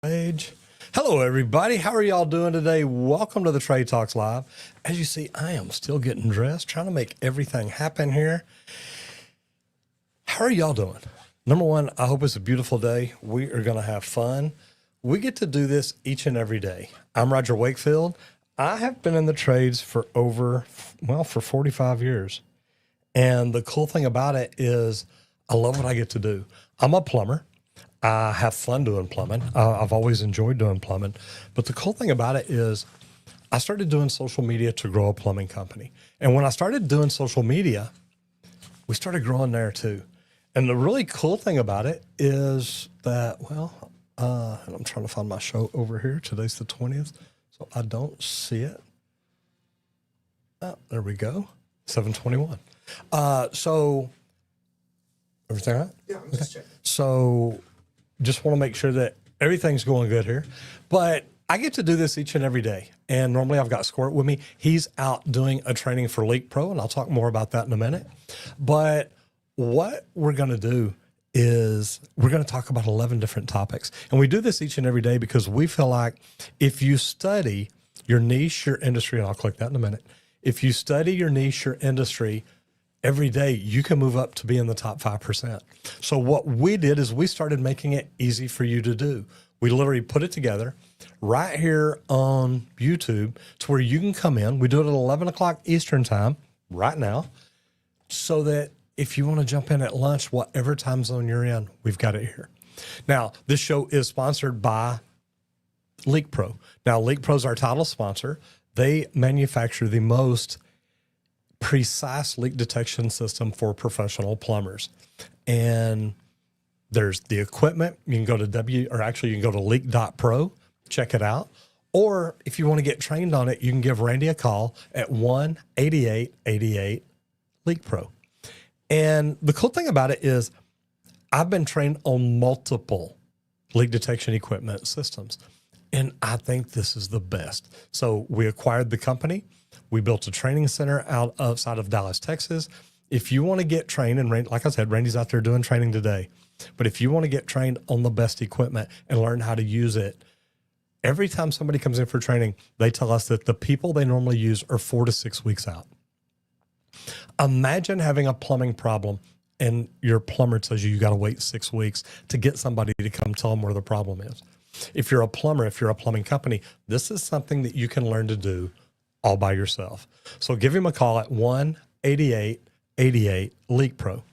Page. Hello, everybody. How are y'all doing today? Welcome to the Trade Talks Live. As you see, I am still getting dressed, trying to make everything happen here. How are y'all doing? Number one, I hope it's a beautiful day. We are going to have fun. We get to do this each and every day. I'm Roger Wakefield. I have been in the trades for for 45 years. And the cool thing about it is I love what I get to do. I'm a plumber. I have fun doing plumbing. I've always enjoyed doing plumbing. But the cool thing about it is I started doing social media to grow a plumbing company. And when I started doing social media, we started growing there too. And the really cool thing about it is that, and I'm trying to find my show over here. Today's the 20th, so I don't see it. Oh, there we go. 7:21. So everything all right? Yeah, I'm just checking. So just want to make sure that everything's going good here. But I get to do this each and every day. And normally I've got Squirt with me. He's out doing a training for Leak Pro, and I'll talk more about that in a minute. But what we're going to do is we're going to talk about 11 different topics. And we do this each and every day because we feel like if you study your niche, your industry, and I'll click that in a minute. If you study your niche, your industry, every day you can move up to be in the top 5%. So what we did is we started making it easy for you to do. We literally put it together right here on YouTube to where you can come in. We do it at 11 o'clock Eastern time right now, so that if you want to jump in at lunch, whatever time zone you're in, we've got it here. Now, this show is sponsored by Leak Pro. Now, Leak Pro is our title sponsor. They manufacture the most precise leak detection system for professional plumbers. And there's the equipment. You can go to you can go to leak.pro, check it out. Or if you want to get trained on it, you can give Randy a call at 1-8888-LEAK-PRO. And the cool thing about it is I've been trained on multiple leak detection equipment systems, and I think this is the best. So we acquired the company. We built a training center outside of Dallas, Texas. If you want to get trained, and like I said, Randy's out there doing training today, but if you want to get trained on the best equipment and learn how to use it, every time somebody comes in for training, they tell us that the people they normally use are 4 to 6 weeks out. Imagine having a plumbing problem and your plumber tells you got to wait 6 weeks to get somebody to come tell them where the problem is. If you're a plumber, if you're a plumbing company, this is something that you can learn to do all by yourself. So give him a call at 1-8888-LEAK-PRO.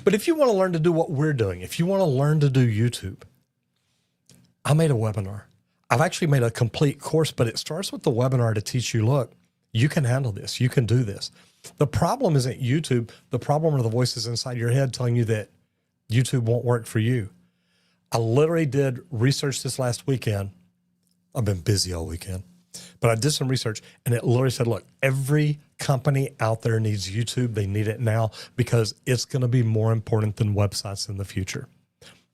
But if you want to learn to do what we're doing, if you want to learn to do YouTube, I made a webinar. I've actually made a complete course, but it starts with the webinar to teach you, look, you can handle this. You can do this. The problem isn't YouTube. The problem are the voices inside your head telling you that YouTube won't work for you. I literally did research this last weekend. I've been busy all weekend. But I did some research, and it literally said, look, every company out there needs YouTube. They need it now because it's going to be more important than websites in the future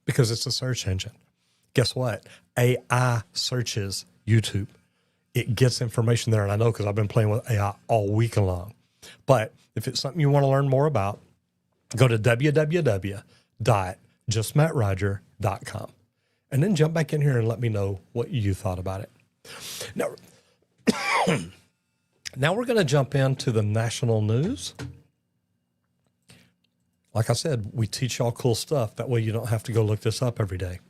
because it's a search engine. Guess what? AI searches YouTube. It gets information there, and I know because I've been playing with AI all week long. But if it's something you want to learn more about, go to www.justmattroger.com and then jump back in here and let me know what you thought about it. Now we're going to jump into the national news. Like I said, we teach y'all cool stuff. That way you don't have to go look this up every day.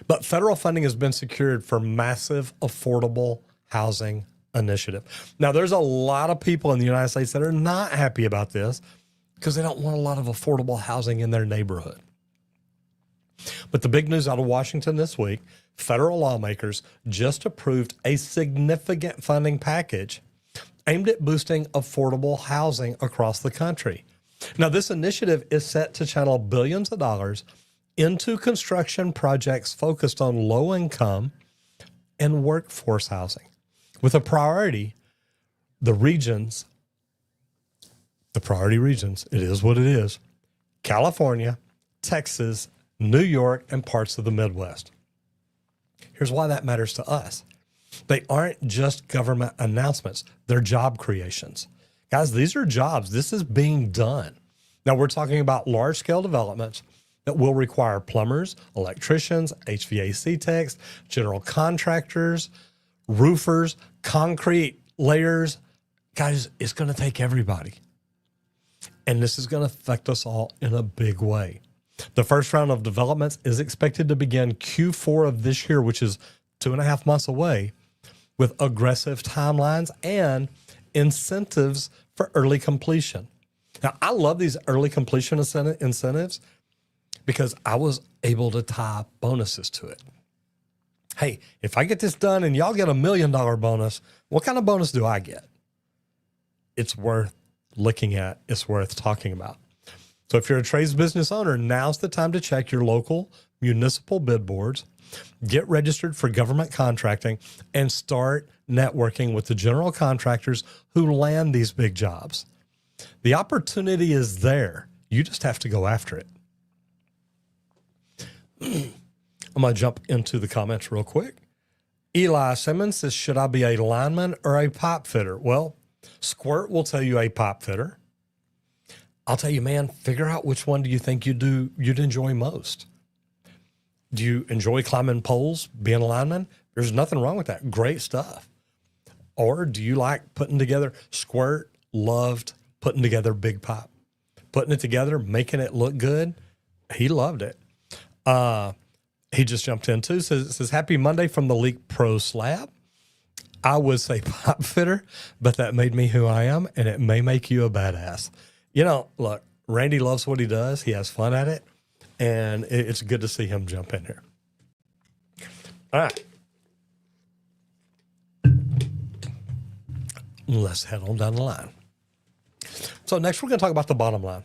But federal funding has been secured for massive affordable housing initiative. Now, there's a lot of people in the United States that are not happy about this because they don't want a lot of affordable housing in their neighborhood. But the big news out of Washington this week, federal lawmakers just approved a significant funding package aimed at boosting affordable housing across the country. Now, this initiative is set to channel billions of dollars into construction projects focused on low income and workforce housing, with a priority, the priority regions, it is what it is, California, Texas, New York, and parts of the Midwest. Here's why that matters to us. They aren't just government announcements. They're job creations. Guys, these are jobs. This is being done. Now, we're talking about large-scale developments that will require plumbers, electricians, HVAC techs, general contractors, roofers, concrete layers. Guys, it's going to take everybody. And this is going to affect us all in a big way. The first round of developments is expected to begin Q4 of this year, which is 2.5 months away, with aggressive timelines and incentives for early completion. Now, I love these early completion incentives because I was able to tie bonuses to it. Hey, if I get this done and y'all get $1 million bonus, what kind of bonus do I get? It's worth looking at. It's worth talking about. So if you're a trades business owner, now's the time to check your local municipal bid boards, get registered for government contracting, and start networking with the general contractors who land these big jobs. The opportunity is there. You just have to go after it. I'm going to jump into the comments real quick. Eli Simmons says, should I be a lineman or a pipe fitter? Well, Squirt will tell you a pipe fitter. I'll tell you, man, figure out which one do you think you'd enjoy most. Do you enjoy climbing poles, being a lineman? There's nothing wrong with that. Great stuff. Or do you like putting together? Squirt loved putting together big pipe, putting it together, making it look good. He loved it. He just jumped in too. Says happy Monday from the Leak Pro Slab. I would say pipe fitter, but that made me who I am, and it may make you a badass. You know, look, Randy loves what he does. He has fun at it, and it's good to see him jump in here. All right. Let's head on down the line. So next we're going to talk about the bottom line.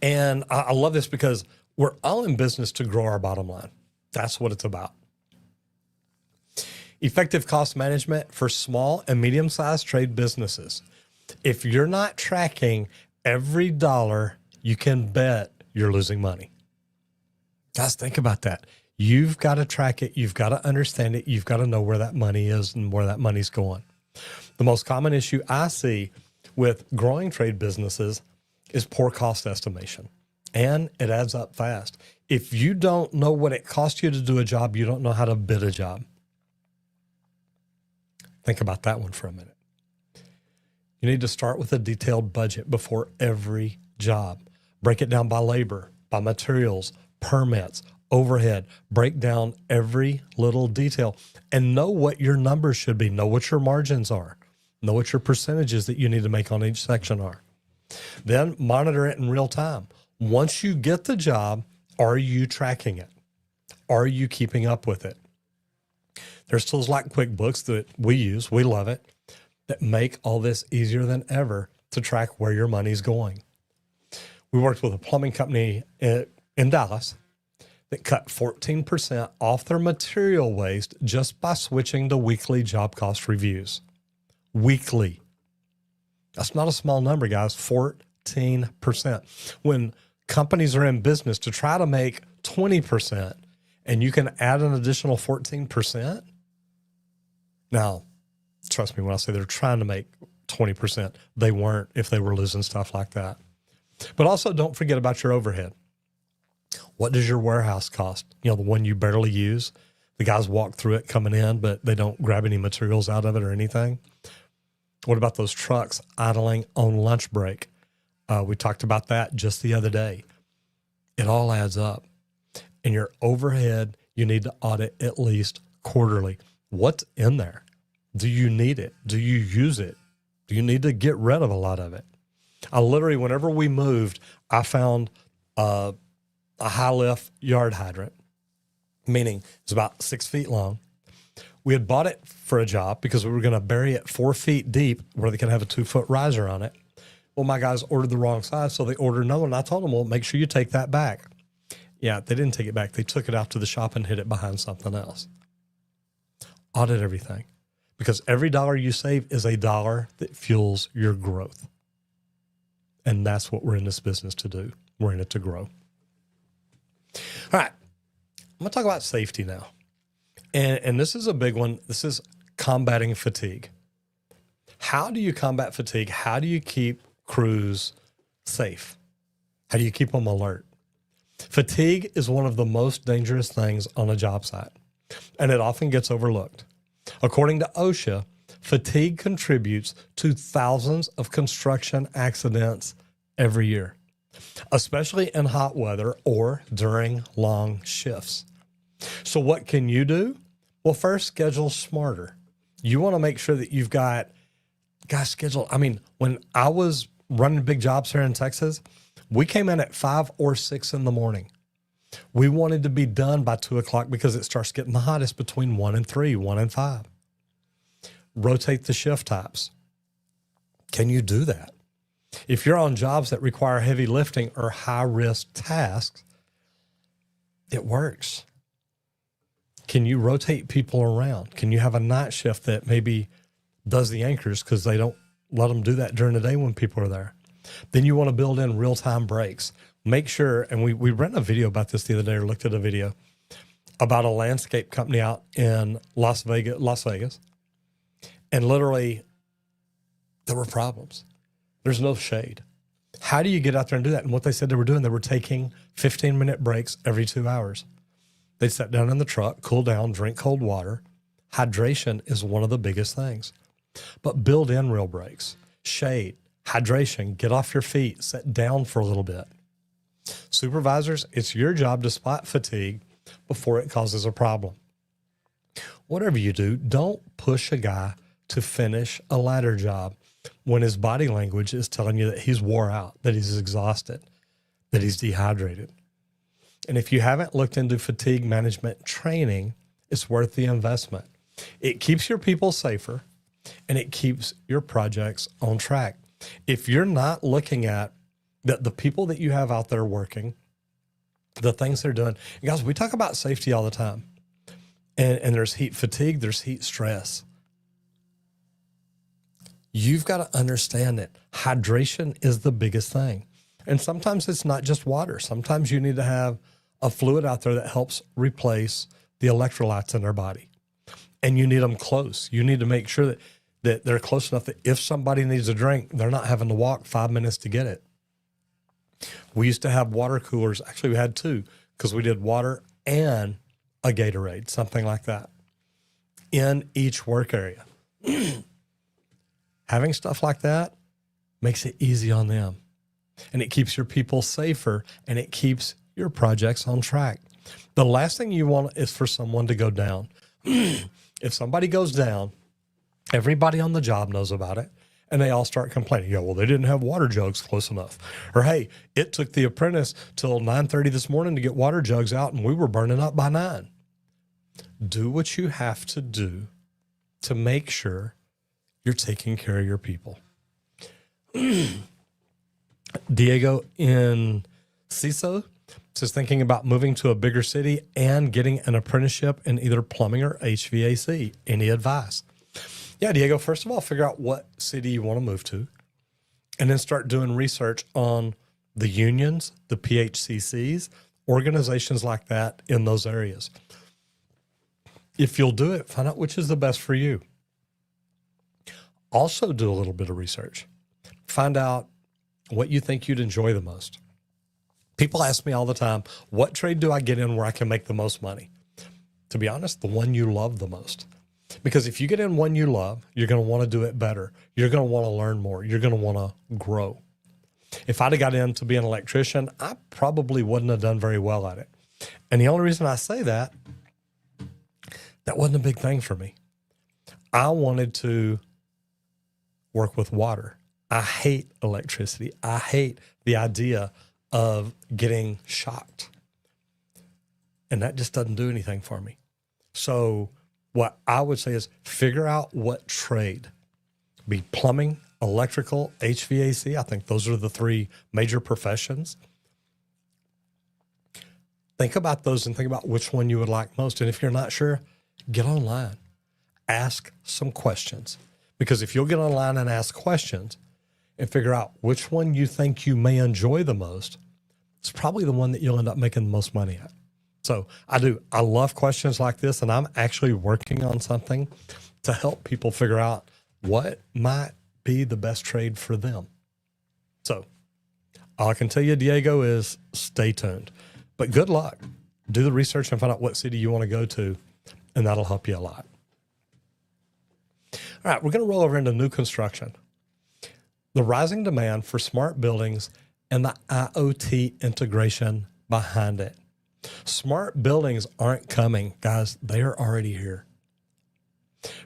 And I love this because we're all in business to grow our bottom line. That's what it's about. Effective cost management for small and medium-sized trade businesses. If you're not tracking every dollar, you can bet you're losing money. Guys, think about that. You've got to track it. You've got to understand it. You've got to know where that money is and where that money's going. The most common issue I see with growing trade businesses is poor cost estimation. And it adds up fast. If you don't know what it costs you to do a job, you don't know how to bid a job. Think about that one for a minute. You need to start with a detailed budget before every job. Break it down by labor, by materials, permits, overhead. Break down every little detail and know what your numbers should be. Know what your margins are. Know what your percentages that you need to make on each section are. Then monitor it in real time. Once you get the job, are you tracking it? Are you keeping up with it? There's tools like QuickBooks that we use, we love it, that make all this easier than ever to track where your money's going. We worked with a plumbing company in Dallas that cut 14% off their material waste just by switching to weekly job cost reviews. Weekly. That's not a small number, guys, 14%. When companies are in business to try to make 20% and you can add an additional 14%. Now, trust me when I say they're trying to make 20%, they weren't if they were losing stuff like that. But also don't forget about your overhead. What does your warehouse cost? You know, the one you barely use. The guys walk through it coming in, but they don't grab any materials out of it or anything. What about those trucks idling on lunch break? We talked about that just the other day. It all adds up. And your overhead, you need to audit at least quarterly. What's in there? Do you need it? Do you use it? Do you need to get rid of a lot of it? I literally, whenever we moved, I found a high lift yard hydrant, meaning it's about 6 feet long. We had bought it for a job because we were going to bury it 4 feet deep where they could have a 2-foot riser on it. Well, my guys ordered the wrong size, so they ordered another one. I told them, well, make sure you take that back. Yeah, they didn't take it back. They took it out to the shop and hid it behind something else. Audit everything, because every dollar you save is a dollar that fuels your growth. And that's what we're in this business to do. We're in it to grow. All right. I'm going to talk about safety now. And this is a big one. This is combating fatigue. How do you combat fatigue? How do you keep crews safe? How do you keep them alert? Fatigue is one of the most dangerous things on a job site, and it often gets overlooked. According to OSHA, fatigue contributes to thousands of construction accidents every year, especially in hot weather or during long shifts. So what can you do? Well, first, schedule smarter. You want to make sure that you've got guys scheduled. I mean, when I was running big jobs here in Texas, we came in at 5 or 6 in the morning. We wanted to be done by 2 o'clock because it starts getting the hottest between 1 and 3, 1 and 5. Rotate the shift types. Can you do that? If you're on jobs that require heavy lifting or high risk tasks, it works. Can you rotate people around? Can you have a night shift that maybe does the anchors because they don't let them do that during the day when people are there? Then you want to build in real-time breaks. Make sure, and we ran a video about this the other day, or looked at a video about a landscape company out in Las Vegas. And literally, there were problems. There's no shade. How do you get out there and do that? And what they said they were doing, they were taking 15-minute breaks every 2 hours. They'd sit down in the truck, cool down, drink cold water. Hydration is one of the biggest things. But build in real breaks, shade, hydration, get off your feet, sit down for a little bit. Supervisors, it's your job to spot fatigue before it causes a problem. Whatever you do, don't push a guy to finish a ladder job when his body language is telling you that he's wore out, that he's exhausted, that he's dehydrated. And if you haven't looked into fatigue management training, it's worth the investment. It keeps your people safer and it keeps your projects on track. If you're not looking at the people that you have out there working, the things they're doing, and guys, we talk about safety all the time. And there's heat fatigue, there's heat stress. You've got to understand that hydration is the biggest thing. And sometimes it's not just water. Sometimes you need to have a fluid out there that helps replace the electrolytes in their body. And you need them close. You need to make sure that they're close enough that if somebody needs a drink, they're not having to walk 5 minutes to get it. We used to have water coolers. Actually, we had 2 because we did water and a Gatorade, something like that, in each work area. Having stuff like that makes it easy on them. And it keeps your people safer and it keeps your projects on track. The last thing you want is for someone to go down. If somebody goes down, everybody on the job knows about it and they all start complaining. Yeah, well, they didn't have water jugs close enough. Or, hey, it took the apprentice till 9:30 this morning to get water jugs out and we were burning up by 9. Do what you have to do to make sure you're taking care of your people. Diego in CISO says thinking about moving to a bigger city and getting an apprenticeship in either plumbing or HVAC. Any advice? Yeah, Diego, first of all, figure out what city you want to move to and then start doing research on the unions, the PHCCs, organizations like that in those areas. If you'll do it, find out which is the best for you. Also do a little bit of research. Find out what you think you'd enjoy the most. People ask me all the time, what trade do I get in where I can make the most money? To be honest, the one you love the most. Because if you get in one you love, you're going to want to do it better. You're going to want to learn more. You're going to want to grow. If I'd have got in to be an electrician, I probably wouldn't have done very well at it. And the only reason I say that wasn't a big thing for me. I wanted to work with water. I hate electricity. I hate the idea of getting shocked. And that just doesn't do anything for me. So what I would say is figure out what trade. Be plumbing, electrical, HVAC. I think those are the 3 major professions. Think about those and think about which one you would like most. And if you're not sure, get online. Ask some questions. Because if you'll get online and ask questions and figure out which one you think you may enjoy the most, it's probably the one that you'll end up making the most money at. So I love questions like this, and I'm actually working on something to help people figure out what might be the best trade for them. So all I can tell you, Diego, is stay tuned. But good luck. Do the research and find out what city you want to go to, and that'll help you a lot. All right, we're going to roll over into new construction. The rising demand for smart buildings and the IoT integration behind it. Smart buildings aren't coming, guys. They are already here.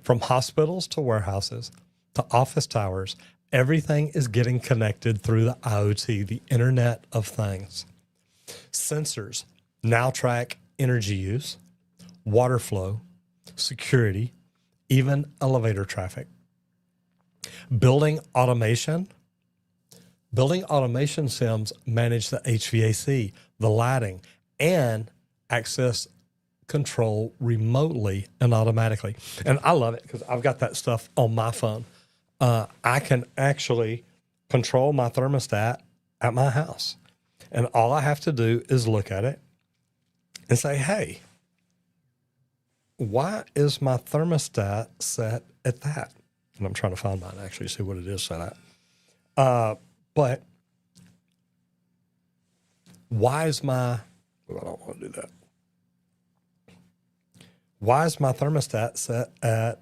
From hospitals to warehouses to office towers, everything is getting connected through the IoT, the Internet of Things. Sensors now track energy use, water flow, security, even elevator traffic. Building automation sims manage the HVAC, the lighting, and access control remotely and automatically. And I love it because I've got that stuff on my phone. I can actually control my thermostat at my house. And all I have to do is look at it and say, hey, why is my thermostat set at that? And I'm trying to find mine, actually, see what it is set at. But why is I don't want to do that. Why is my thermostat set at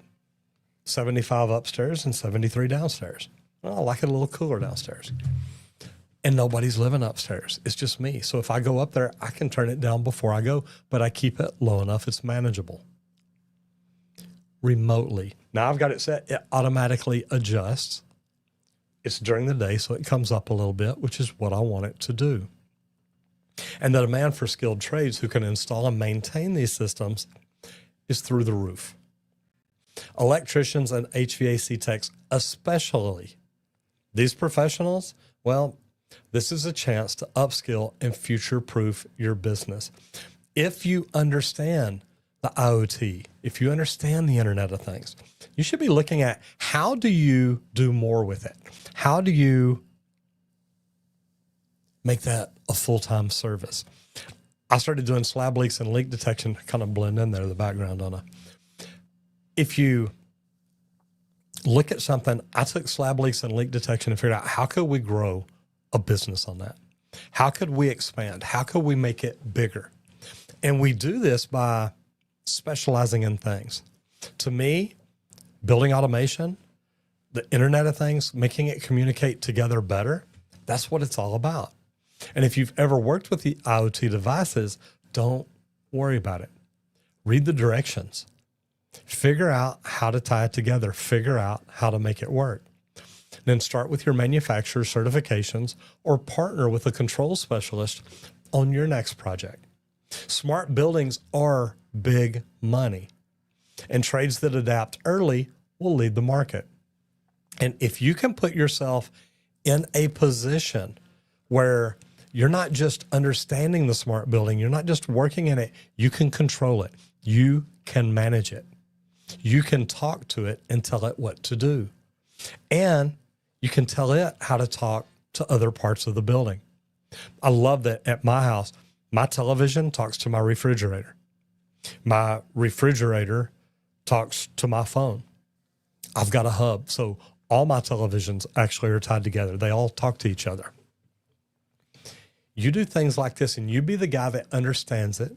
75 upstairs and 73 downstairs? Well, I like it a little cooler downstairs. And nobody's living upstairs. It's just me. So if I go up there, I can turn it down before I go, but I keep it low enough it's manageable. Remotely. Now I've got it set, it automatically adjusts. It's during the day, so it comes up a little bit, which is what I want it to do. And the demand for skilled trades who can install and maintain these systems is through the roof. Electricians and HVAC techs, especially these professionals, well, this is a chance to upskill and future-proof your business. If you understand the IoT, if you understand the Internet of Things, you should be looking at how do you do more with it? How do you make that a full-time service? I started doing slab leaks and leak detection, kind of blend in there, the background on it. If you look at something, I took slab leaks and leak detection and figured out how could we grow a business on that? How could we expand? How could we make it bigger? And we do this by specializing in things. To me, building automation, the Internet of Things, making it communicate together better, that's what it's all about. And if you've ever worked with the IoT devices, don't worry about it. Read the directions. Figure out how to tie it together. Figure out how to make it work. Then start with your manufacturer certifications or partner with a control specialist on your next project. Smart buildings are big money, and trades that adapt early will lead the market. And if you can put yourself in a position where you're not just understanding the smart building, you're not just working in it, you can control it. You can manage it. You can talk to it and tell it what to do. And you can tell it how to talk to other parts of the building. I love that at my house, my television talks to my refrigerator. My refrigerator talks to my phone. I've got a hub, so all my televisions actually are tied together. They all talk to each other. You do things like this, and you be the guy that understands it,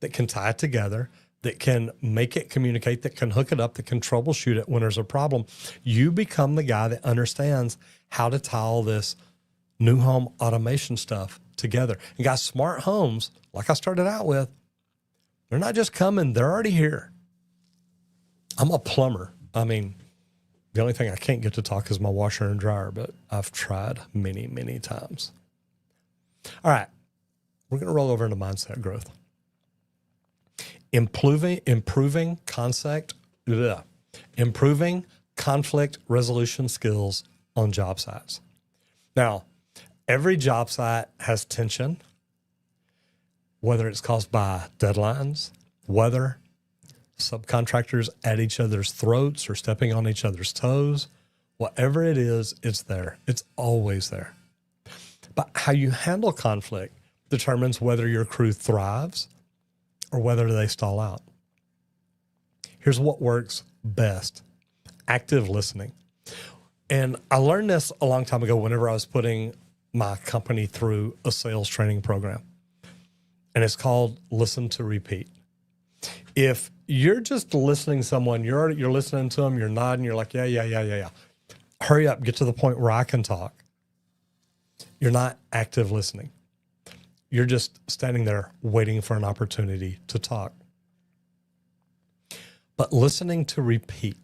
that can tie it together, that can make it communicate, that can hook it up, that can troubleshoot it when there's a problem. You become the guy that understands how to tie all this new home automation stuff together. And guys, smart homes, like I started out with, they're not just coming, they're already here. I'm a plumber. I mean, the only thing I can't get to talk is my washer and dryer, but I've tried many, many times. All right, we're going to roll over into mindset growth. Improving conflict resolution skills on job sites. Now, every job site has tension, whether it's caused by deadlines, weather, subcontractors at each other's throats or stepping on each other's toes. Whatever it is, it's there. It's always there. But how you handle conflict determines whether your crew thrives or whether they stall out. Here's what works best: active listening. And I learned this a long time ago whenever I was putting my company through a sales training program. and it's called listen to repeat. If you're just listening to someone, you're listening to them, you're nodding, you're like, yeah. Hurry up, get to the point where I can talk. You're not active listening. You're just standing there waiting for an opportunity to talk. But listening to repeat.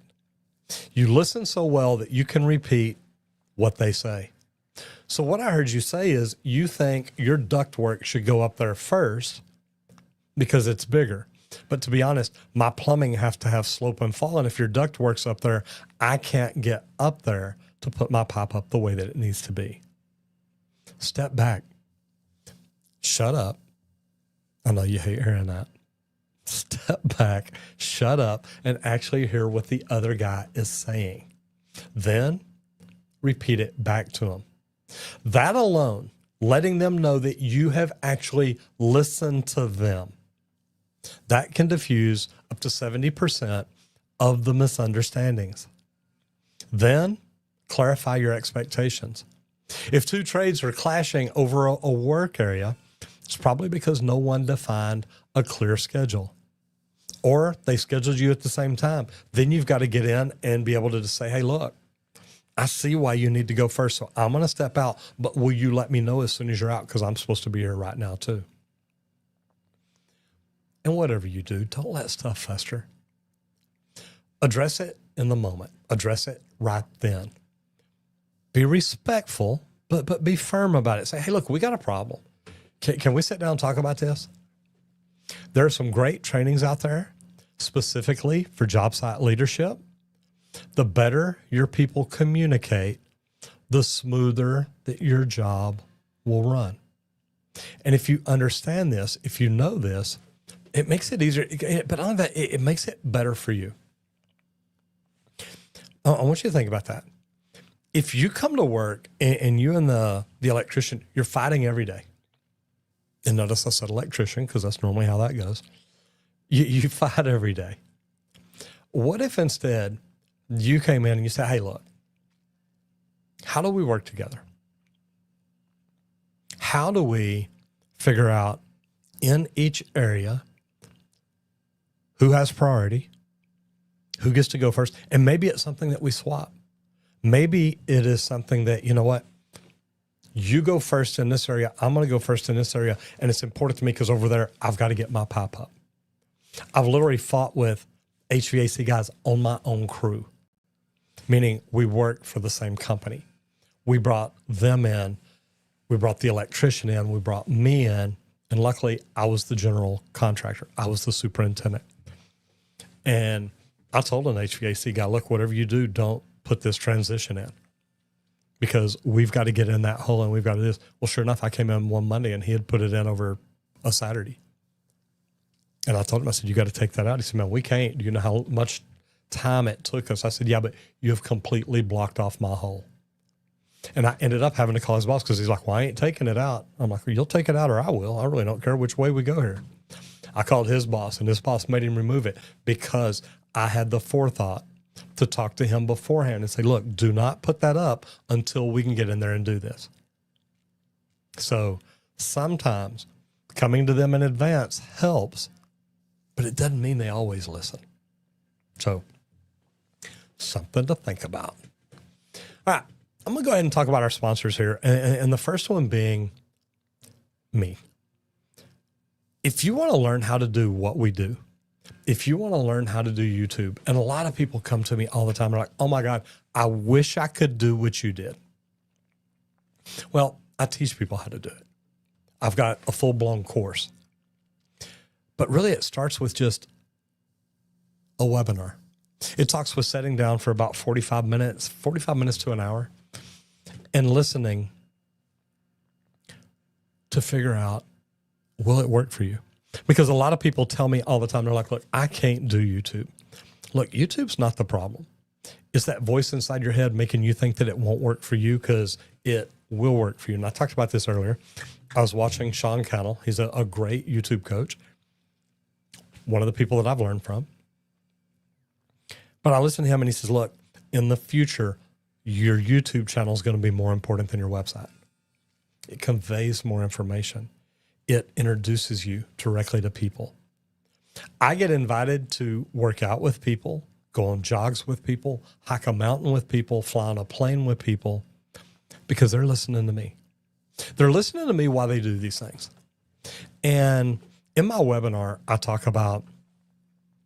You listen so well that you can repeat what they say. So what I heard you say is you think your ductwork should go up there first because it's bigger. But to be honest, my plumbing have to have slope and fall. And if your ductwork's up there, I can't get up there to put my pipe up the way that it needs to be. Step back. Shut up. I know you hate hearing that. Step back, shut up, and actually hear what the other guy is saying. Then repeat it back to them. That alone, letting them know that you have actually listened to them, that can diffuse up to 70% of the misunderstandings. Then clarify your expectations. If two trades are clashing over a work area, it's probably because no one defined a clear schedule. Or they scheduled you at the same time. Then you've got to get in and be able to just say, hey, look, I see why you need to go first. So I'm going to step out, but will you let me know as soon as you're out? Because I'm supposed to be here right now too. And whatever you do, don't let stuff fester. Address it in the moment. Address it right then. Be respectful, but be firm about it. Say, hey, look, we got a problem. Can we sit down and talk about this? There are some great trainings out there specifically for job site leadership. The better your people communicate, the smoother that your job will run. And if you understand this, if you know this, it makes it easier. But on that, it makes it better for you. I want you to think about that. If you come to work and you and the electrician, you're fighting every day. And notice I said electrician because that's normally how that goes. You fight every day. What if instead you came in and you said, hey, look, how do we work together? How do we figure out in each area who has priority, who gets to go first? And maybe it's something that we swap. Maybe it is something that, you know what? You go first in this area. I'm going to go first in this area. And it's important to me because over there, I've got to get my pipe up. I've literally fought with HVAC guys on my own crew, meaning we work for the same company. We brought them in. We brought the electrician in. We brought me in. And luckily, I was the general contractor. I was the superintendent. And I told an HVAC guy, look, whatever you do, don't put this transition in. Because we've got to get in that hole and we've got to do this. Well, sure enough, I came in one Monday and he had put it in over a Saturday. And I told him, I said, you got to take that out. He said, man, we can't. Do you know how much time it took us? I said, yeah, but you have completely blocked off my hole. And I ended up having to call his boss because he's like, well, I ain't taking it out. I'm like, well, you'll take it out or I will. I really don't care which way we go here. I called his boss and his boss made him remove it because I had the forethought to talk to him beforehand and say, look, do not put that up until we can get in there and do this. So sometimes coming to them in advance helps, but it doesn't mean they always listen. So something to think about. All right. I'm going to go ahead and talk about our sponsors here. And the first one being me. If you want to learn how to do what we do, if you want to learn how to do YouTube, and a lot of people come to me all the time, they're like, oh my God, I wish I could do what you did. Well, I teach people how to do it. I've got a full-blown course. But really it starts with just a webinar. It talks with sitting down for about 45 minutes to an hour and listening to figure out, will it work for you? Because a lot of people tell me all the time, they're like, look, I can't do YouTube. Look, YouTube's not the problem. It's that voice inside your head making you think that it won't work for you because it will work for you. And I talked about this earlier. I was watching Sean Cannell. He's a great YouTube coach, one of the people that I've learned from. But I listened to him and he says, look, in the future, your YouTube channel is going to be more important than your website. It conveys more information. it introduces you directly to people. I get invited to work out with people, go on jogs with people, hike a mountain with people, fly on a plane with people, because they're listening to me. They're listening to me while they do these things. And in my webinar, I talk about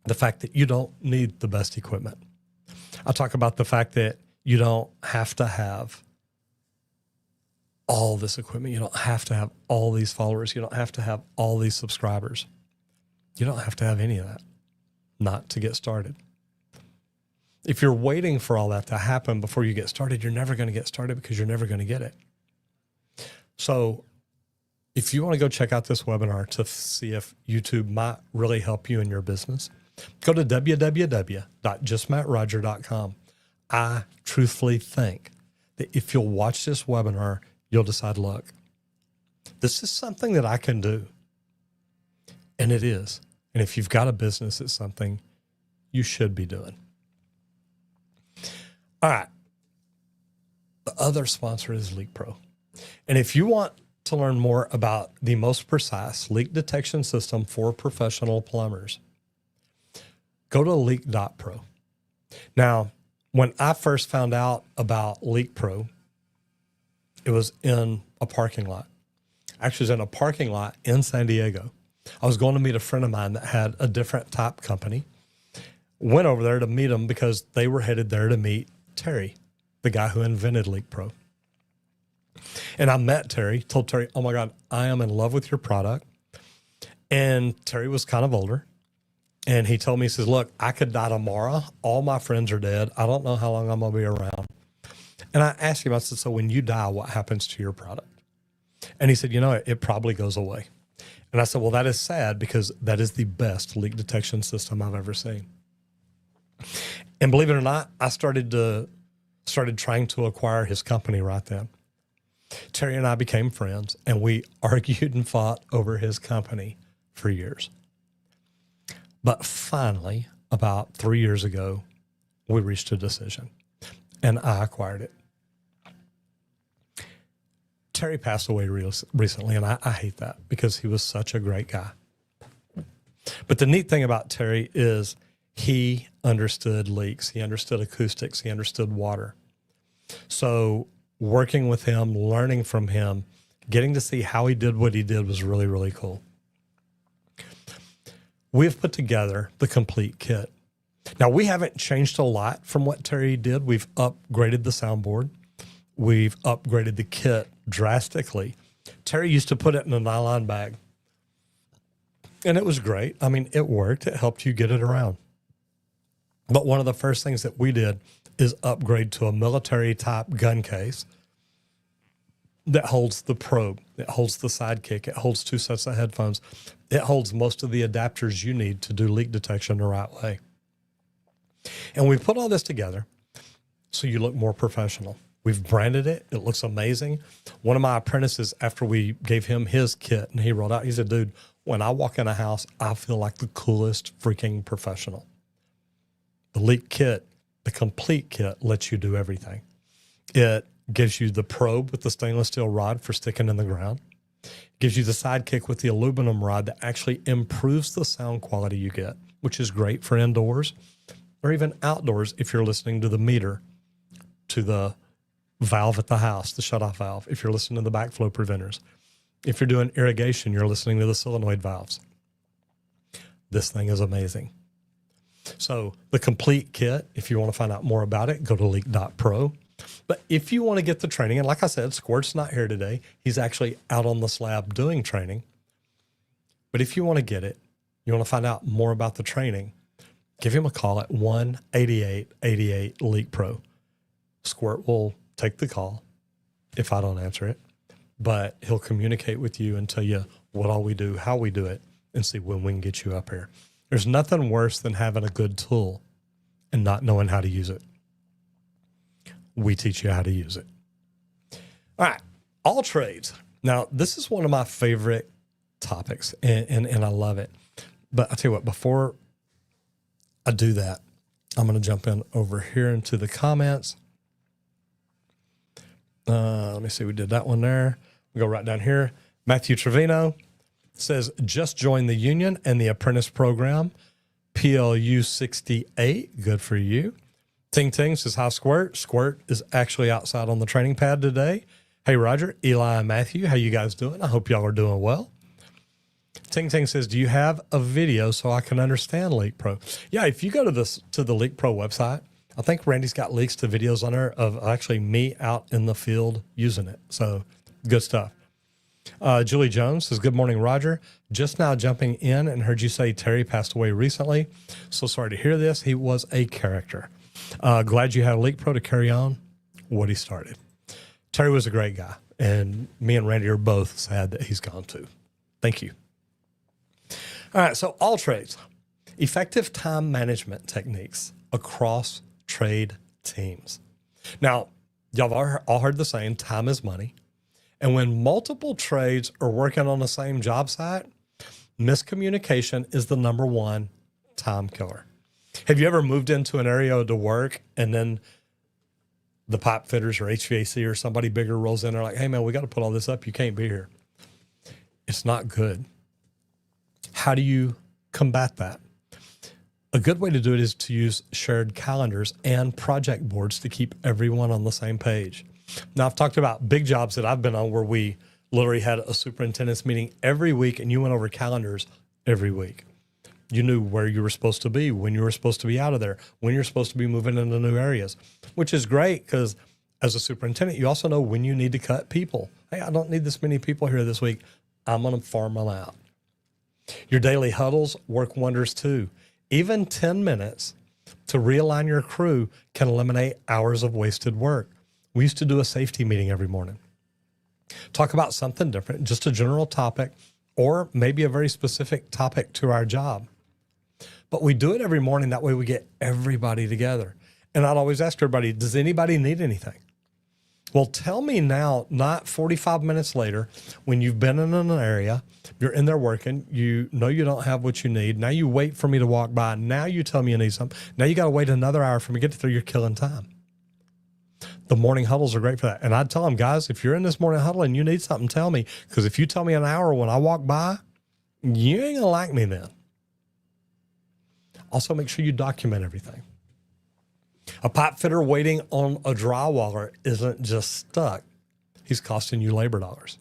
the fact that you don't need the best equipment. I talk about the fact that you don't have to have all this equipment. You don't have to have all these followers. You don't have to have all these subscribers. You don't have to have any of that, not to get started. If you're waiting for all that to happen before you get started, you're never going to get started because you're never going to get it. So if you want to go check out this webinar to see if YouTube might really help you in your business, go to www.justmattroger.com. I truthfully think that if you'll watch this webinar, you'll decide, look, this is something that I can do. And it is. And if you've got a business, it's something you should be doing. All right. The other sponsor is Leak Pro. And if you want to learn more about the most precise leak detection system for professional plumbers, go to leak.pro. Now, when I first found out about Leak Pro, it was in a parking lot. Actually, it was in a parking lot in San Diego. I was going to meet a friend of mine that had a different type company. Went over there to meet them because they were headed there to meet Terry, the guy who invented Leak Pro. And I met Terry, told Terry, oh my God, I am in love with your product. And Terry was kind of older. And he told me, he says, look, I could die tomorrow. All my friends are dead. I don't know how long I'm going to be around. And I asked him, I said, so when you die, what happens to your product? And he said, you know, it probably goes away. And I said, well, that is sad because that is the best leak detection system I've ever seen. And believe it or not, I started trying to acquire his company right then. Terry and I became friends, and we argued and fought over his company for years. But finally, about 3 years ago, we reached a decision, and I acquired it. Terry passed away recently, and I hate that because he was such a great guy. But the neat thing about Terry is he understood leaks. He understood acoustics. He understood water. So working with him, learning from him, getting to see how he did what he did was really, really cool. We've put together the complete kit. Now, we haven't changed a lot from what Terry did. We've upgraded the soundboard. We've upgraded the kit drastically. Terry used to put it in a nylon bag, and it was great. I mean, it worked. It helped you get it around. But one of the first things that we did is upgrade to a military-type gun case that holds the probe. It holds the sidekick. It holds 2 sets of headphones. It holds most of the adapters you need to do leak detection the right way. And we put all this together so you look more professional. We've branded it. It looks amazing. One of my apprentices, after we gave him his kit and he rolled out, he said, dude, when I walk in a house, I feel like the coolest freaking professional. The leak kit, the complete kit, lets you do everything. It gives you the probe with the stainless steel rod for sticking in the ground. It gives you the sidekick with the aluminum rod that actually improves the sound quality you get, which is great for indoors or even outdoors if you're listening to the meter, to the valve at the house, the shutoff valve, if you're listening to the backflow preventers. If you're doing irrigation, you're listening to the solenoid valves. This thing is amazing. So the complete kit, if you want to find out more about it, go to leak.pro. But if you want to get the training, and like I said, Squirt's not here today. He's actually out on the slab doing training. But if you want to get it, you want to find out more about the training, give him a call at 1-8888-LEAK-PRO. Squirt will take the call if I don't answer it, but he'll communicate with you and tell you what all we do, how we do it, and see when we can get you up here. There's nothing worse than having a good tool and not knowing how to use it. We teach you how to use it. All right, all trades. Now, this is one of my favorite topics, and I love it. But I'll tell you what, before I do that, I'm going to jump in over here into the comments. Let me see. We did that one there. We go right down here. Matthew Trevino. says, just joined the union and the apprentice program. PLU 68, good for you. Ting Ting says, hi, Squirt. Squirt is actually outside on the training pad today. Hey, Roger, Eli, and Matthew, how you guys doing? I hope y'all are doing well. Ting Ting says, do you have a video so I can understand Leak Pro? Yeah, if you go to the Leak Pro website, I think Randy's got links to videos on there of actually me out in the field using it. So good stuff. Julie Jones says, good morning, Roger. Just now jumping in and heard you say Terry passed away recently. So sorry to hear this. He was a character. Glad you had a Leak Pro to carry on what he started. Terry was a great guy, and me and Randy are both sad that he's gone too. Thank you. All right, so all trades, effective time management techniques across trade teams. Now, y'all have all heard the saying, time is money. And when multiple trades are working on the same job site, miscommunication is the number one time killer. Have you ever moved into an area to work and then the pipe fitters or HVAC or somebody bigger rolls in, they're like, hey man, we got to put all this up. You can't be here. It's not good. How do you combat that? A good way to do it is to use shared calendars and project boards to keep everyone on the same page. Now, I've talked about big jobs that I've been on where we literally had a superintendent's meeting every week and you went over calendars every week. You knew where you were supposed to be, when you were supposed to be out of there, when you're supposed to be moving into new areas, which is great because as a superintendent, you also know when you need to cut people. Hey, I don't need this many people here this week. I'm going to farm them out. Your daily huddles work wonders too. Even 10 minutes to realign your crew can eliminate hours of wasted work. We used to do a safety meeting every morning. Talk about something different, just a general topic, or maybe a very specific topic to our job. But we do it every morning. That way we get everybody together. And I'd always ask everybody, does anybody need anything? Well, tell me now, not 45 minutes later, when you've been in an area, you're in there working, you know you don't have what you need. Now you wait for me to walk by. Now you tell me you need something. Now you got to wait another hour for me to get there. You're killing time. The morning huddles are great for that. And I'd tell them, guys, if you're in this morning huddle and you need something, tell me. Because if you tell me an hour when I walk by, you ain't going to like me then. Also, make sure you document everything. A pipe fitter waiting on a drywaller isn't just stuck. He's costing you labor dollars.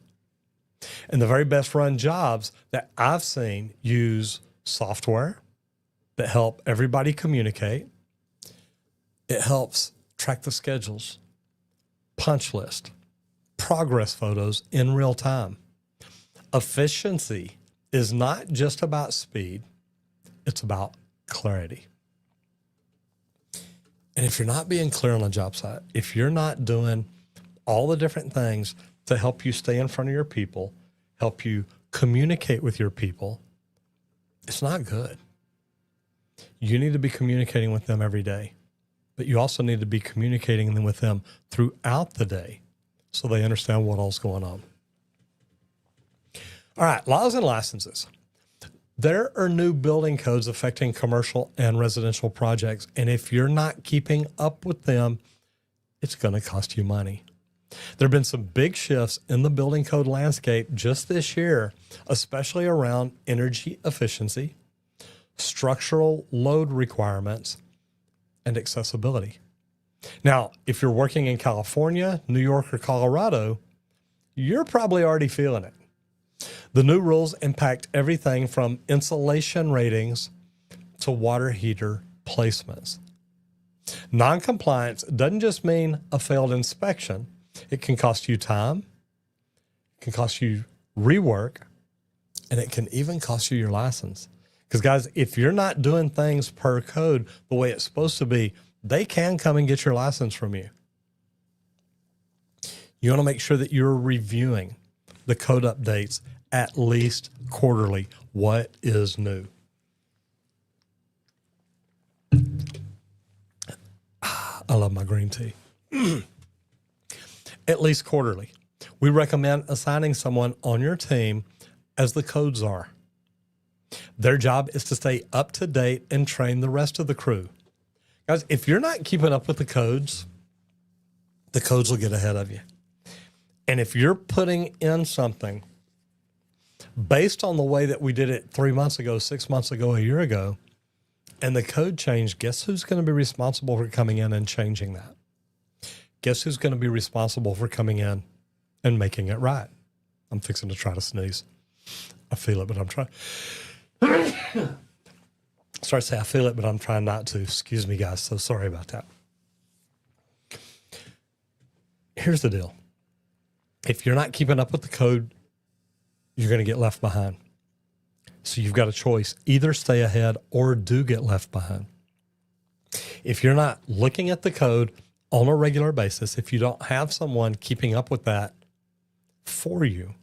And the very best run jobs that I've seen use software that help everybody communicate. It helps track the schedules, punch list, progress photos in real time. Efficiency is not just about speed. It's about clarity. And if you're not being clear on a job site, if you're not doing all the different things to help you stay in front of your people, help you communicate with your people, it's not good. You need to be communicating with them every day, but you also need to be communicating with them throughout the day so they understand what all's going on. All right, laws and licenses. There are new building codes affecting commercial and residential projects, and if you're not keeping up with them, it's going to cost you money. There have been some big shifts in the building code landscape just this year, especially around energy efficiency, structural load requirements, and accessibility. Now, if you're working in California, New York, or Colorado, you're probably already feeling it. The new rules impact everything from insulation ratings to water heater placements. Noncompliance doesn't just mean a failed inspection. It can cost you time, it can cost you rework, and it can even cost you your license. Because guys, if you're not doing things per code the way it's supposed to be, they can come and get your license from you. You want to make sure that you're reviewing the code updates at least quarterly. What is new? I love my green tea. At least quarterly. We recommend assigning someone on your team as the code czar. Their job is to stay up to date and train the rest of the crew. Guys, if you're not keeping up with the codes will get ahead of you. And if you're putting in something based on the way that we did it 3 months ago, 6 months ago, a year ago, and the code changed, guess who's going to be responsible for coming in and changing that? Guess who's going to be responsible for coming in and making it right? I'm fixing to try to sneeze. I feel it, but I'm trying. Sorry to say I feel it, but I'm trying not to. Excuse me, guys. So sorry about that. Here's the deal. If you're not keeping up with the code, you're going to get left behind. So you've got a choice. Either stay ahead or do get left behind. If you're not looking at the code on a regular basis, if you don't have someone keeping up with that for you,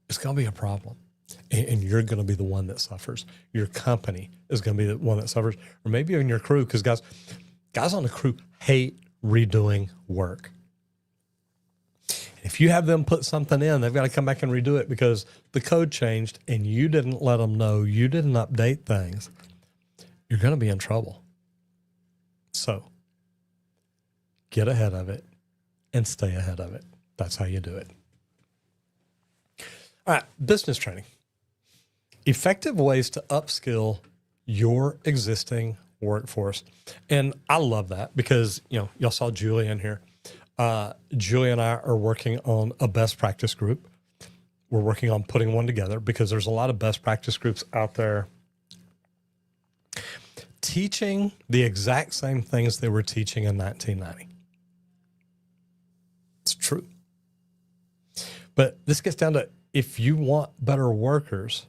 it's going to be a problem. And you're going to be the one that suffers. Your company is going to be the one that suffers. Or maybe even your crew, because guys on the crew hate redoing work. If you have them put something in, they've got to come back and redo it because the code changed and you didn't let them know, you didn't update things, you're going to be in trouble. So get ahead of it and stay ahead of it. That's how you do it. All right, business training. Effective ways to upskill your existing workforce. And I love that because, y'all saw Julia in here. Julia and I are working on a best practice group. We're working on putting one together because there's a lot of best practice groups out there teaching the exact same things they were teaching in 1990. It's true. But this gets down to, if you want better workers,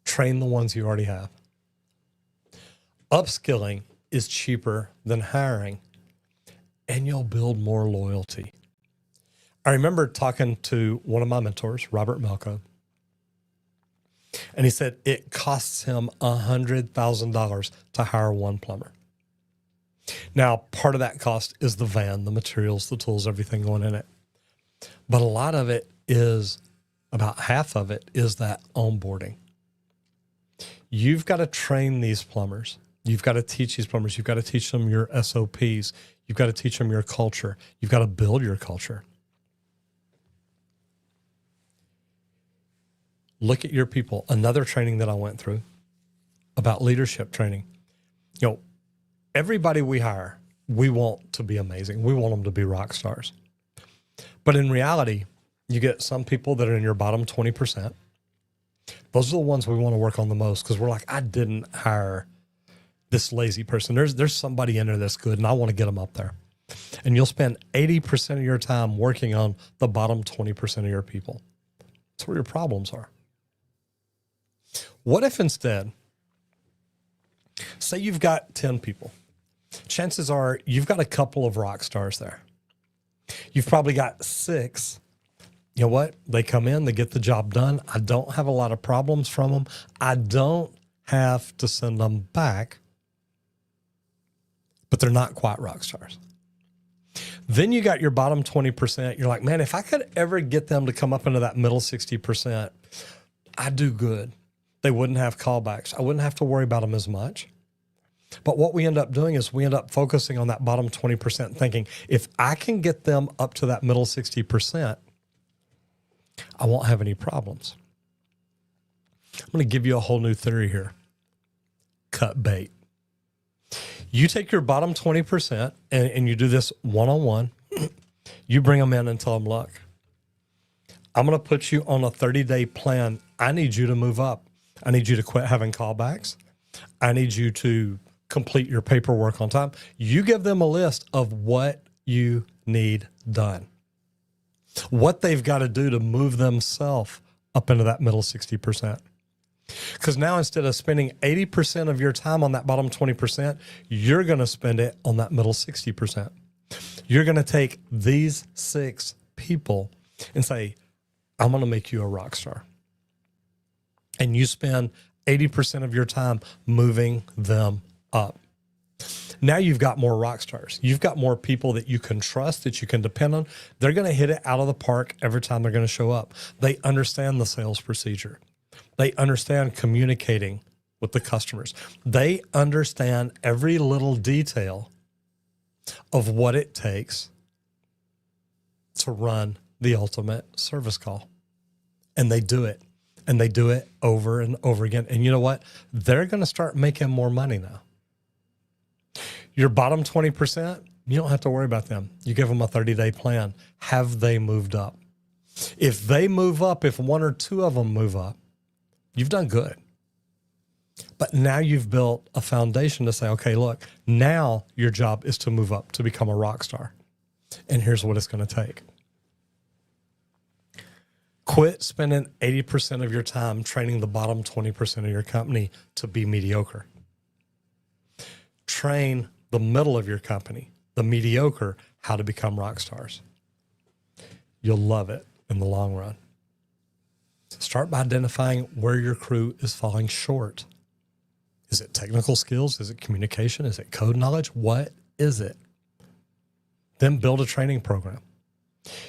train the ones you already have. Upskilling is cheaper than hiring, and you'll build more loyalty. I remember talking to one of my mentors, Robert Melko, and he said it costs him $100,000 to hire one plumber. Now, part of that cost is the van, the materials, the tools, everything going in it. But a lot of it is, about half of it is that onboarding. You've got to train these plumbers. You've got to teach these plumbers. You've got to teach them your SOPs. You've got to teach them your culture. You've got to build your culture. Look at your people. Another training that I went through about leadership training. Everybody we hire, we want to be amazing. We want them to be rock stars. But in reality, you get some people that are in your bottom 20%. Those are the ones we want to work on the most because we're like, I didn't hire this lazy person. There's somebody in there that's good, and I want to get them up there. And you'll spend 80% of your time working on the bottom 20% of your people. That's where your problems are. What if instead, say you've got 10 people. Chances are you've got a couple of rock stars there. You've probably got 6. You know what? They come in, they get the job done. I don't have a lot of problems from them. I don't have to send them back, but they're not quite rock stars. Then you got your bottom 20%. You're like, man, if I could ever get them to come up into that middle 60%, I'd do good. They wouldn't have callbacks. I wouldn't have to worry about them as much. But what we end up doing is we end up focusing on that bottom 20%, thinking if I can get them up to that middle 60%, I won't have any problems. I'm going to give you a whole new theory here. Cut bait. You take your bottom 20% and you do this one-on-one. You bring them in and tell them, look, I'm going to put you on a 30-day plan. I need you to move up. I need you to quit having callbacks. I need you to complete your paperwork on time. You give them a list of what you need done, what they've got to do to move themselves up into that middle 60%. Because now instead of spending 80% of your time on that bottom 20%, you're going to spend it on that middle 60%. You're going to take these 6 people and say, I'm going to make you a rock star. And you spend 80% of your time moving them up. Now you've got more rock stars. You've got more people that you can trust, that you can depend on. They're going to hit it out of the park every time they're going to show up. They understand the sales procedure. They understand communicating with the customers. They understand every little detail of what it takes to run the ultimate service call. And they do it. And they do it over and over again. And you know what? They're going to start making more money now. Your bottom 20%, you don't have to worry about them. You give them a 30-day plan. Have they moved up? If they move up, if one or two of them move up, you've done good. But now you've built a foundation to say, okay, look, now your job is to move up to become a rock star. And here's what it's going to take. Quit spending 80% of your time training the bottom 20% of your company to be mediocre. Train the middle of your company, the mediocre, how to become rock stars. You'll love it in the long run. Start by identifying where your crew is falling short. Is it technical skills? Is it communication? Is it code knowledge? What is it? Then build a training program.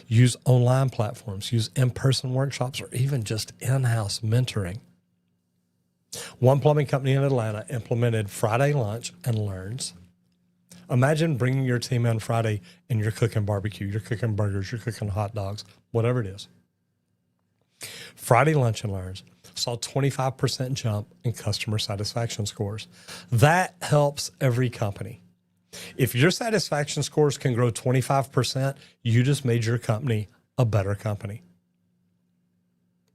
Use online platforms, use in-person workshops, or even just in-house mentoring. One plumbing company in Atlanta implemented Friday lunch and learns. Imagine bringing your team in Friday and you're cooking barbecue, you're cooking burgers, you're cooking hot dogs, whatever it is. Friday lunch and learns saw 25% jump in customer satisfaction scores. That helps every company. If your satisfaction scores can grow 25%, you just made your company a better company.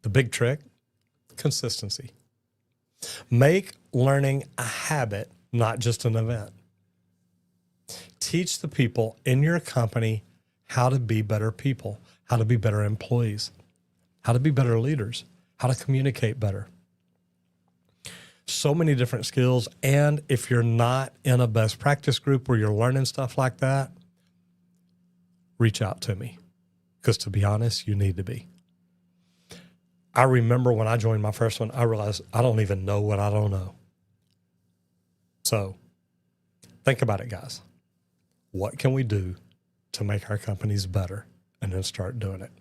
The big trick, consistency. Make learning a habit, not just an event. Teach the people in your company how to be better people, how to be better employees, how to be better leaders, how to communicate better. So many different skills. And if you're not in a best practice group where you're learning stuff like that, reach out to me. Because to be honest, you need to be. I remember when I joined my first one, I realized I don't even know what I don't know. So think about it, guys. What can we do to make our companies better? And then start doing it.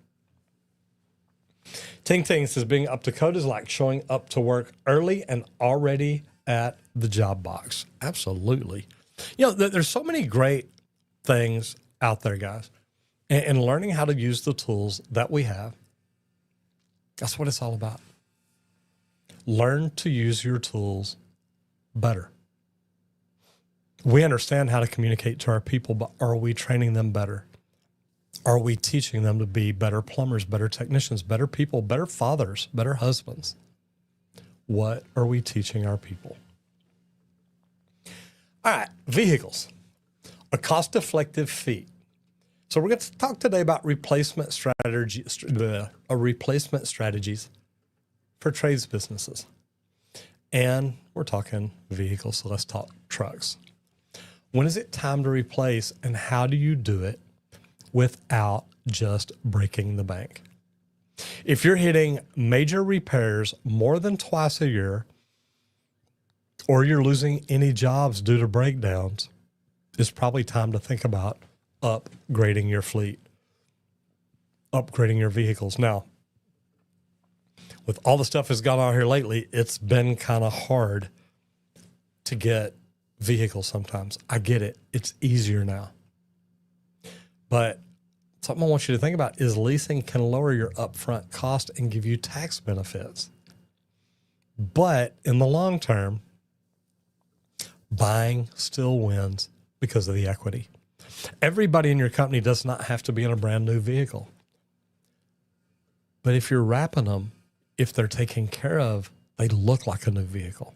Ting Ting says being up to code is like showing up to work early and already at the job box. Absolutely. You know, there's so many great things out there, guys. And learning how to use the tools that we have, that's what it's all about. Learn to use your tools better. We understand how to communicate to our people, but are we training them better? Are we teaching them to be better plumbers, better technicians, better people, better fathers, better husbands? What are we teaching our people? All right, vehicles, a cost-effective feat. So we're going to talk today about replacement strategies for trades businesses. And we're talking vehicles, so let's talk trucks. When is it time to replace, and how do you do it without just breaking the bank? If you're hitting major repairs more than twice a year, or you're losing any jobs due to breakdowns, it's probably time to think about upgrading your fleet, upgrading your vehicles. Now, with all the stuff that's gone on here lately, it's been kind of hard to get vehicles sometimes. I get it. It's easier now. But something I want you to think about is leasing can lower your upfront cost and give you tax benefits. But in the long term, buying still wins because of the equity. Everybody in your company does not have to be in a brand new vehicle. But if you're wrapping them, if they're taken care of, they look like a new vehicle.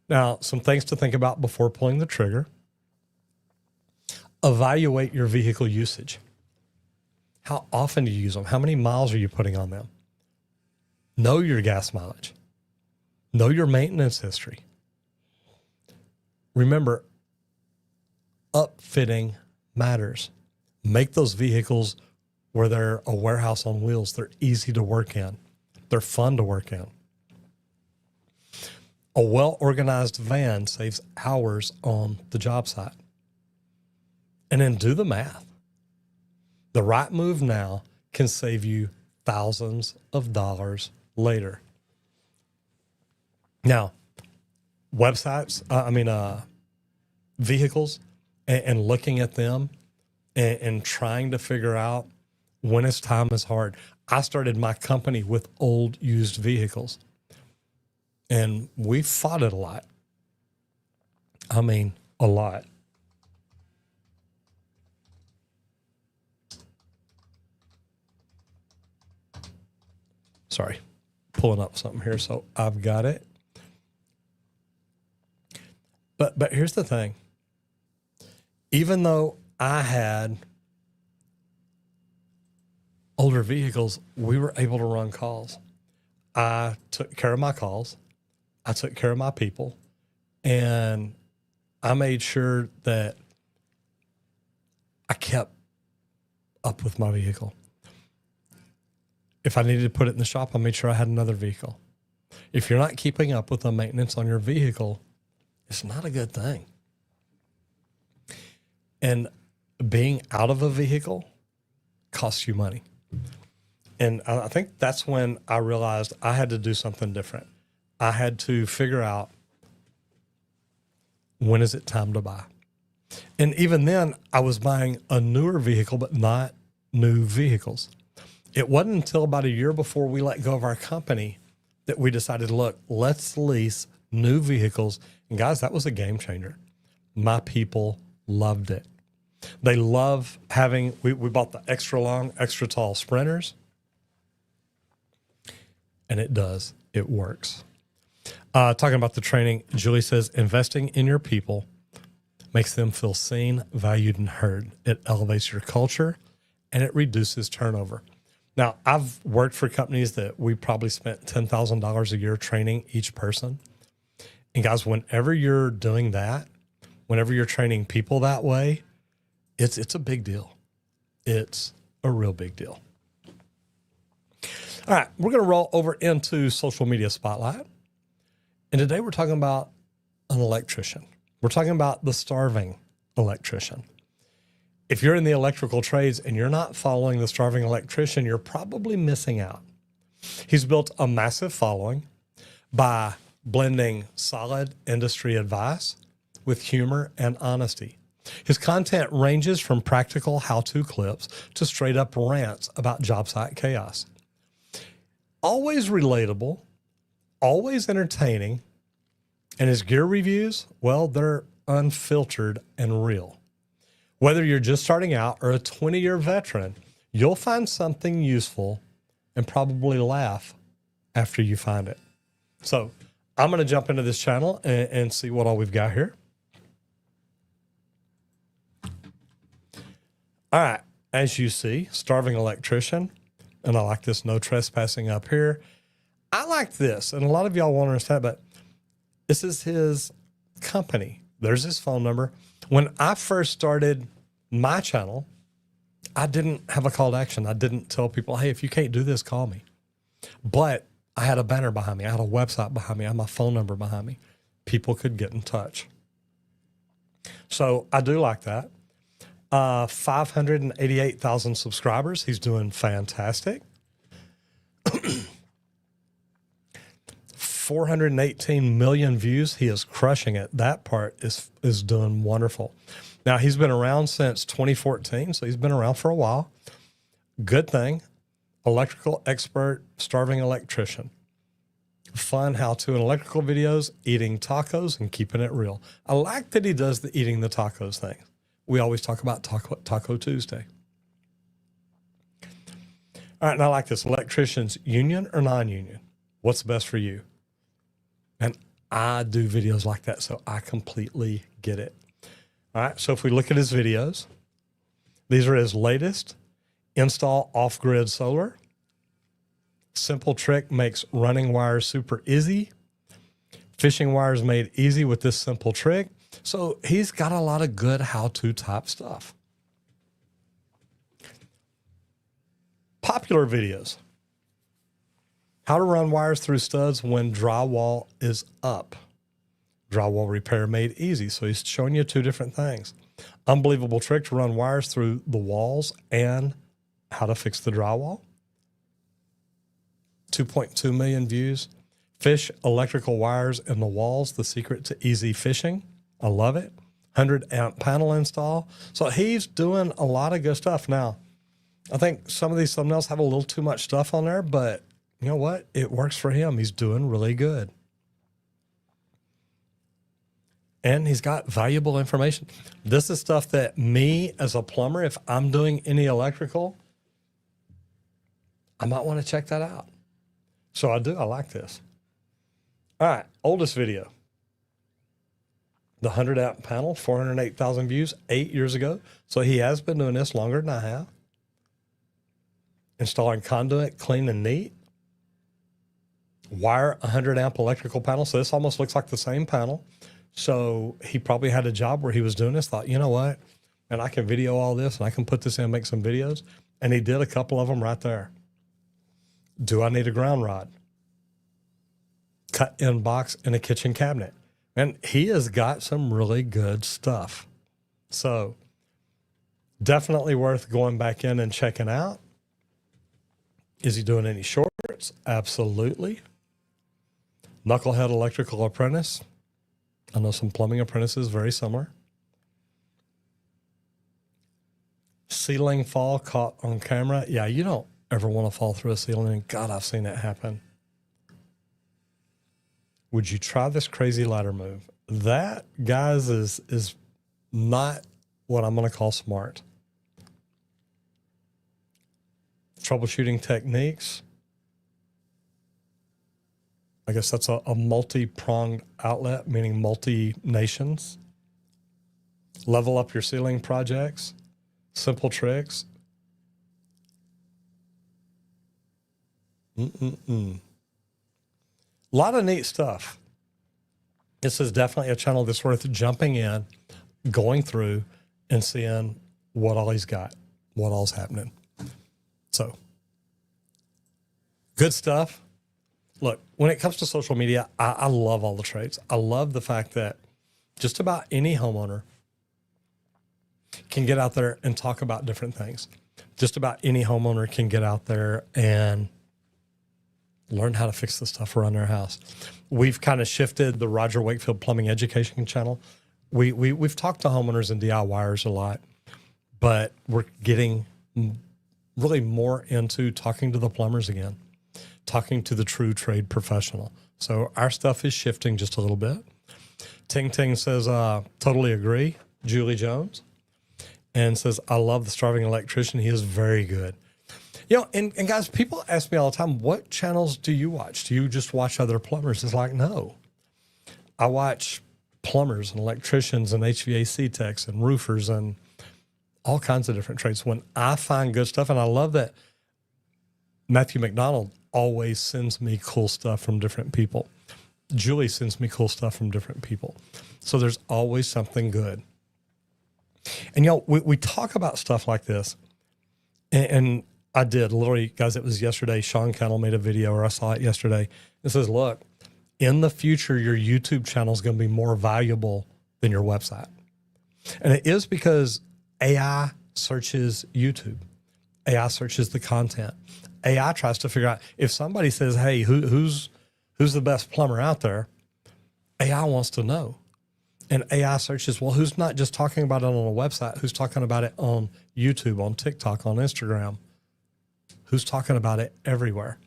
Now, some things to think about before pulling the trigger. Evaluate your vehicle usage. How often do you use them? How many miles are you putting on them? Know your gas mileage. Know your maintenance history. Remember, upfitting matters. Make those vehicles where they're a warehouse on wheels. They're easy to work in. They're fun to work in. A well-organized van saves hours on the job site. And then do the math. The right move now can save you thousands of dollars later. Now, websites, vehicles, and looking at them and trying to figure out when his time is hard. I started my company with old used vehicles, and we fought it a lot. I mean, a lot. Sorry, pulling up something here, so I've got it. But here's the thing. Even though I had older vehicles, we were able to run calls. I took care of my calls. I took care of my people, and I made sure that I kept up with my vehicle. If I needed to put it in the shop, I made sure I had another vehicle. If you're not keeping up with the maintenance on your vehicle, it's not a good thing. And being out of a vehicle costs you money. And I think that's when I realized I had to do something different. I had to figure out, when is it time to buy? And even then, I was buying a newer vehicle, but not new vehicles. It wasn't until about a year before we let go of our company that we decided, look, let's lease new vehicles. And guys, that was a game changer. My people loved it. They love having, we bought the extra long, extra tall Sprinters. And it works. Talking about the training, Julie says, investing in your people makes them feel seen, valued, and heard. It elevates your culture, and it reduces turnover. Now, I've worked for companies that we probably spent $10,000 a year training each person. And guys, whenever you're doing that, whenever you're training people that way, it's a big deal. It's a real big deal. All right, we're going to roll over into social media spotlight. And today we're talking about an electrician. We're talking about the starving electrician. If you're in the electrical trades and you're not following the starving electrician, you're probably missing out. He's built a massive following by blending solid industry advice with humor and honesty. His content ranges from practical how-to clips to straight-up rants about job site chaos. Always relatable, always entertaining, and his gear reviews, well, they're unfiltered and real. Whether you're just starting out or a 20-year veteran, you'll find something useful and probably laugh after you find it. So I'm going to jump into this channel and see what all we've got here. All right, as you see, starving electrician, and I like this no trespassing up here. I like this, and a lot of y'all won't understand, but this is his company. There's his phone number. When I first started my channel, I didn't have a call to action. I didn't tell people, hey, if you can't do this, call me. But I had a banner behind me. I had a website behind me. I had my phone number behind me. People could get in touch. So I do like that. 588,000 subscribers. He's doing fantastic. 418 million views. He is crushing it. That part is doing wonderful. Now, he's been around since 2014, so he's been around for a while. Good thing. Electrical expert, starving electrician. Fun how-to and electrical videos, eating tacos and keeping it real. I like that he does the eating the tacos thing. We always talk about Taco Tuesday. All right, and I like this. Electricians, union or non-union? What's best for you? And I do videos like that, so I completely get it. All right, so if we look at his videos, these are his latest. Install off-grid solar. Simple trick makes running wires super easy. Fishing wires made easy with this simple trick. So he's got a lot of good how-to type stuff. Popular videos. How to run wires through studs when drywall is up. Drywall repair made easy. So he's showing you two different things. Unbelievable trick to run wires through the walls and how to fix the drywall. 2.2 million views. Fish electrical wires in the walls, the secret to easy fishing. I love it. 100 amp panel install. So he's doing a lot of good stuff. Now, I think some of these thumbnails have a little too much stuff on there, but you know what? It works for him. He's doing really good. And he's got valuable information. This is stuff that me as a plumber, if I'm doing any electrical, I might want to check that out. So I do. I like this. All right. Oldest video. The 100 amp panel, 408,000 views, 8 years ago. So he has been doing this longer than I have. Installing conduit, clean and neat. Wire 100 amp electrical panel. So this almost looks like the same panel. So he probably had a job where he was doing this, thought, you know what? And I can video all this and I can put this in and make some videos. And he did a couple of them right there. Do I need a ground rod? Cut in box in a kitchen cabinet. And he has got some really good stuff. So definitely worth going back in and checking out. Is he doing any shorts? Absolutely. Knucklehead Electrical Apprentice. I know some plumbing apprentices, very similar. Ceiling fall caught on camera. Yeah, you don't ever want to fall through a ceiling. God, I've seen it happen. Would you try this crazy ladder move? That, guys, is not what I'm going to call smart. Troubleshooting techniques. I guess that's a multi-pronged outlet, meaning multi-nations. Level up your ceiling projects. Simple tricks. A lot of neat stuff. This is definitely a channel that's worth jumping in, going through, and seeing what all he's got, what all's happening. So, good stuff. Look, when it comes to social media, I love all the traits. I love the fact that just about any homeowner can get out there and talk about different things. Just about any homeowner can get out there and learn how to fix the stuff around their house. We've kind of shifted the Roger Wakefield Plumbing Education channel. We've talked to homeowners and DIYers a lot, but we're getting really more into talking to the plumbers again, talking to the true trade professional. So our stuff is shifting just a little bit. Ting Ting says, totally agree. Julie Jones. And says, I love the Starving Electrician. He is very good. You know, and guys, people ask me all the time, what channels do you watch? Do you just watch other plumbers? It's like, no. I watch plumbers and electricians and HVAC techs and roofers and all kinds of different trades. When I find good stuff, and I love that Matthew McDonald always sends me cool stuff from different people. Julie sends me cool stuff from different people. So there's always something good. And, you know, we talk about stuff like this, and I did literally, guys, it was yesterday. Sean Cannell made a video, or I saw it yesterday. It says, look, in the future, your YouTube channel is going to be more valuable than your website. And it is because AI searches YouTube. AI searches the content. AI tries to figure out if somebody says, hey, who's the best plumber out there? AI wants to know. And AI searches, well, who's not just talking about it on a website? Who's talking about it on YouTube, on TikTok, on Instagram? Who's talking about it everywhere?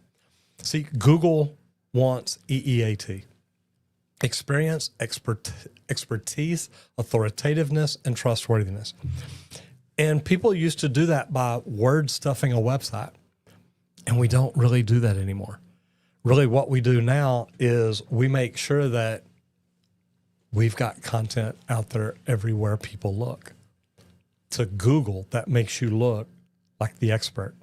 See, Google wants EEAT. Experience, expertise, authoritativeness, and trustworthiness. And people used to do that by word stuffing a website. And we don't really do that anymore. Really, what we do now is we make sure that we've got content out there everywhere people look. To Google, that makes you look like the expert.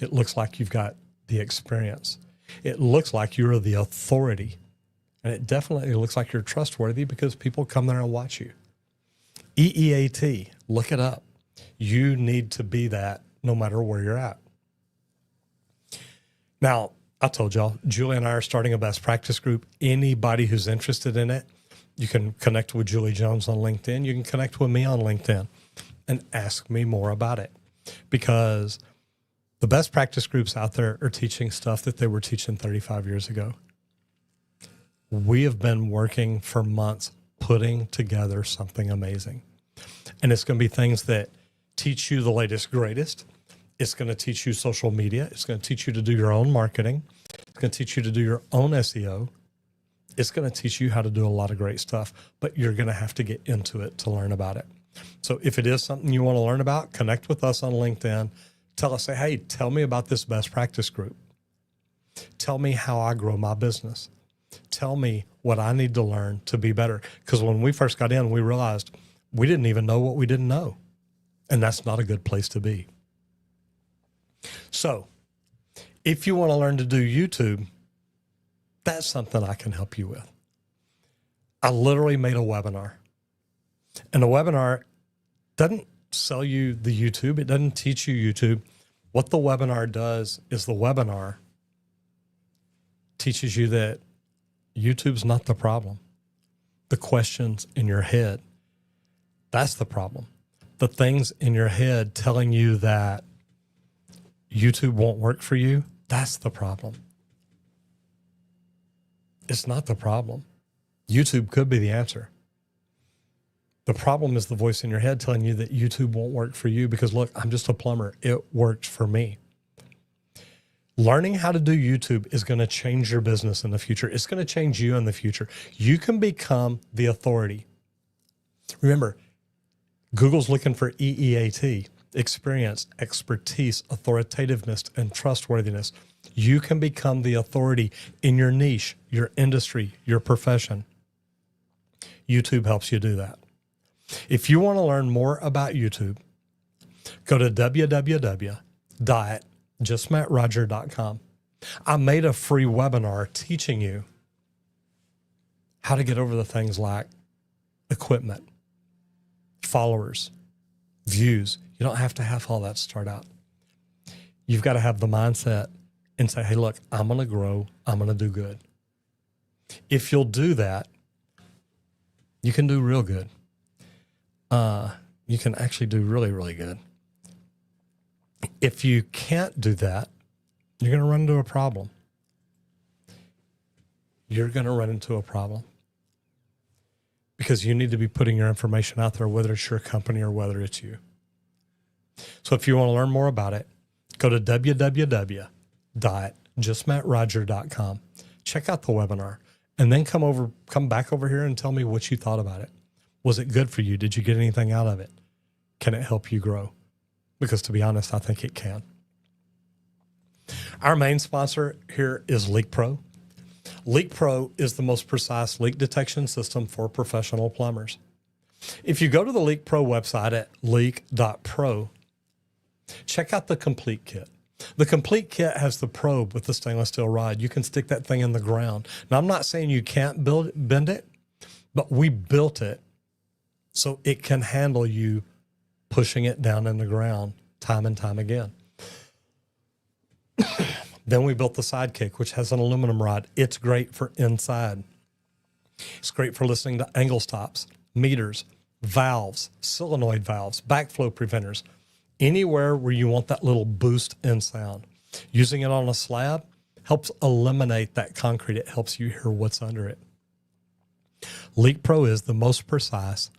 It looks like you've got the experience. It looks like you're the authority. And it definitely looks like you're trustworthy because people come there and watch you. EEAT, look it up. You need to be that no matter where you're at. Now, I told y'all, Julie and I are starting a best practice group. Anybody who's interested in it, you can connect with Julie Jones on LinkedIn. You can connect with me on LinkedIn and ask me more about it, because the best practice groups out there are teaching stuff that they were teaching 35 years ago. We have been working for months putting together something amazing. And it's going to be things that teach you the latest, greatest. It's going to teach you social media. It's going to teach you to do your own marketing. It's going to teach you to do your own SEO. It's going to teach you how to do a lot of great stuff, but you're going to have to get into it to learn about it. So if it is something you want to learn about, connect with us on LinkedIn. Tell us, say, hey, tell me about this best practice group. Tell me how I grow my business. Tell me what I need to learn to be better. Because when we first got in, we realized we didn't even know what we didn't know. And that's not a good place to be. So if you want to learn to do YouTube, that's something I can help you with. I literally made a webinar. And the webinar doesn't sell you the YouTube. It doesn't teach you YouTube. What the webinar does is the webinar teaches you that YouTube's not the problem. The questions in your head, that's the problem. The things in your head telling you that YouTube won't work for you, that's the problem. It's not the problem. YouTube could be the answer. The problem is the voice in your head telling you that YouTube won't work for you because, look, I'm just a plumber. It worked for me. Learning how to do YouTube is going to change your business in the future. It's going to change you in the future. You can become the authority. Remember, Google's looking for EEAT, experience, expertise, authoritativeness, and trustworthiness. You can become the authority in your niche, your industry, your profession. YouTube helps you do that. If you want to learn more about YouTube, go to www.justmattroger.com. I made a free webinar teaching you how to get over the things like equipment, followers, views. You don't have to have all that to start out. You've got to have the mindset and say, hey, look, I'm going to grow. I'm going to do good. If you'll do that, you can do real good. You can actually do really, really good. If you can't do that, you're going to run into a problem. You're going to run into a problem because you need to be putting your information out there, whether it's your company or whether it's you. So if you want to learn more about it, go to www.justmattroger.com. Check out the webinar and then come back over here and tell me what you thought about it. Was it good for you? Did you get anything out of it? Can it help you grow? Because to be honest, I think it can. Our main sponsor here is Leak Pro. Leak Pro is the most precise leak detection system for professional plumbers. If you go to the Leak Pro website at leak.pro, check out the Complete Kit. The Complete Kit has the probe with the stainless steel rod. You can stick that thing in the ground. Now, I'm not saying you can't bend it, but we built it so it can handle you pushing it down in the ground time and time again. Then we built the Sidekick, which has an aluminum rod. It's great for inside. It's great for listening to angle stops, meters, valves, solenoid valves, backflow preventers, anywhere where you want that little boost in sound. Using it on a slab helps eliminate that concrete. It helps you hear what's under it. Leak Pro is the most precise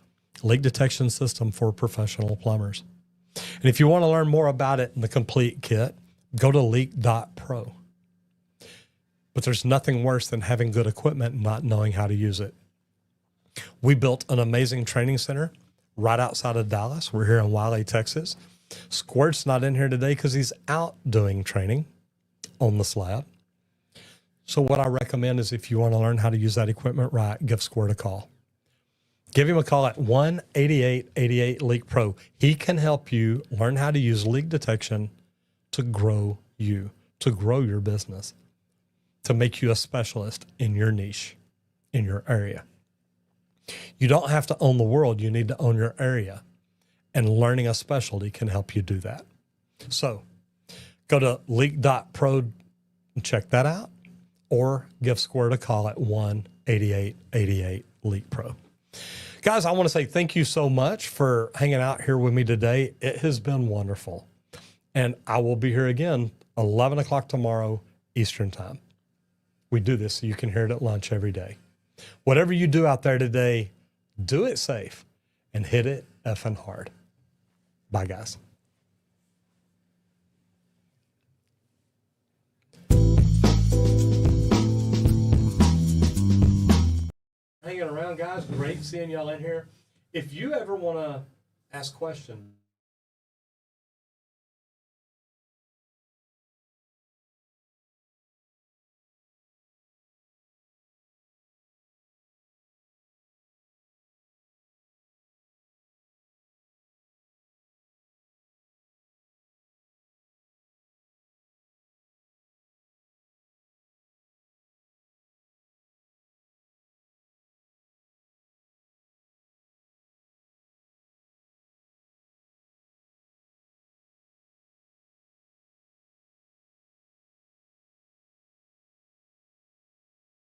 leak detection system for professional plumbers. And if you want to learn more about it in the Complete Kit, go to leak.pro. But there's nothing worse than having good equipment and not knowing how to use it. We built an amazing training center right outside of Dallas. We're here in Wiley, Texas. Squirt's not in here today because he's out doing training on the slab. So what I recommend is if you want to learn how to use that equipment right, give Squirt a call. Give him a call at 1-8888-LEAK-PRO. He can help you learn how to use leak detection to grow you, to grow your business, to make you a specialist in your niche, in your area. You don't have to own the world. You need to own your area. And learning a specialty can help you do that. So go to leak.pro and check that out, or give Squirt a call at 1-8888-LEAK-PRO. Guys, I want to say thank you so much for hanging out here with me today. It has been wonderful. And I will be here again, 11 o'clock tomorrow, Eastern time. We do this so you can hear it at lunch every day. Whatever you do out there today, do it safe and hit it effing hard. Bye, guys. guys. Great seeing y'all in here. If you ever want to ask questions